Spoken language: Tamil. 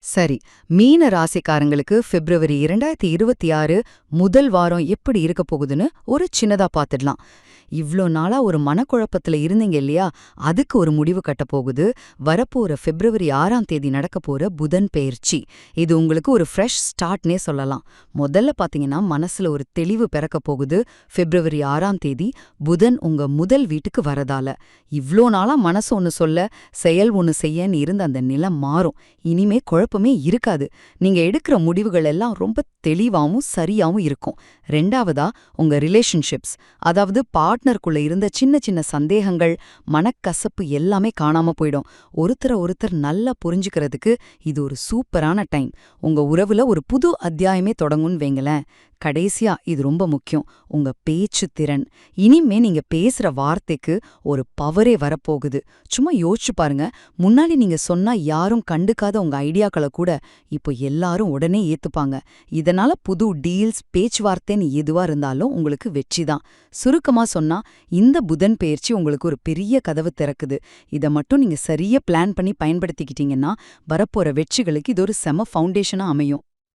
சரி, மீன ராசிக்காரங்களுக்கு பிப்ரவரி 2026 முதல் வாரம் எப்படி இருக்க போகுதுன்னு ஒரு சின்னதா பார்த்துடலாம். இவ்ளோ நாளா ஒரு மனக்குழப்பத்துல இருந்தீங்க இல்லையா? அதுக்கு ஒரு முடிவு கட்டப் போகுது. வரப்போற பிப்ரவரி 6ஆம் தேதி நடக்கப் போற புதன் பெயர்ச்சி. இது உங்களுக்கு ஒரு ஃப்ரெஷ் ஸ்டார்ட்னே சொல்லலாம். முதல்ல பாத்தீங்கன்னா மனசுல ஒரு தெளிவு பிறக்கப் போகுது. பிப்ரவரி 6ஆம் தேதி புதன் உங்க முதல் வீட்டுக்கு வரதால. இவ்ளோ நாளா மனசு ஒன்னு சொல்ல, செயல் ஒன்னு செய்யன்னு இருந்த அந்த நிலம் மாறும். இனிமே குழப்பமே இருக்காது. நீங்க எடுக்கிற முடிவுகள் எல்லாம் ரொம்ப தெளிவாவும் சரியாவும் இருக்கும். ரெண்டாவதா, உங்க ரிலேஷன்ஷிப்ஸ், அதாவது பார்ட்னருக்குள்ள இருந்த சின்ன சின்ன சந்தேகங்கள், மனக்கசப்பு எல்லாமே காணாம போயிடும். ஒருத்தர நல்லா புரிஞ்சுக்கிறதுக்கு இது ஒரு சூப்பரான டைம். உங்க உறவுல ஒரு புது அத்தியாயமே தொடங்கும்னு வைங்களேன். கடைசியா, இது ரொம்ப முக்கியம், உங்க பேச்சு திறன். இனிமே நீங்க பேசுற வார்த்தைக்கு ஒரு பவரே வரப்போகுது. சும்மா யோசிச்சு பாருங்க. முன்னாடி நீங்க சொன்னா யாரும் கண்டுக்காத உங்க ஐடியாக்களை கூட இப்போ எல்லாரும் உடனே ஏத்துப்பாங்க. இதனால புது டீல்ஸ், பேச்சுவார்த்தைன்னு எதுவா இருந்தாலும் உங்களுக்கு வெற்றிதான். சுருக்கமா சொன்னா, இந்த புதன் பெயர்ச்சி உங்களுக்கு ஒரு பெரிய கதவு திறக்குது. இத மட்டும் நீங்க சரியா பிளான் பண்ணி பயன்படுத்திக்கிட்டீங்கன்னா, வரப்போற வெற்றிகளுக்கு இது ஒரு செம ஃபவுண்டேஷனா அமையும்.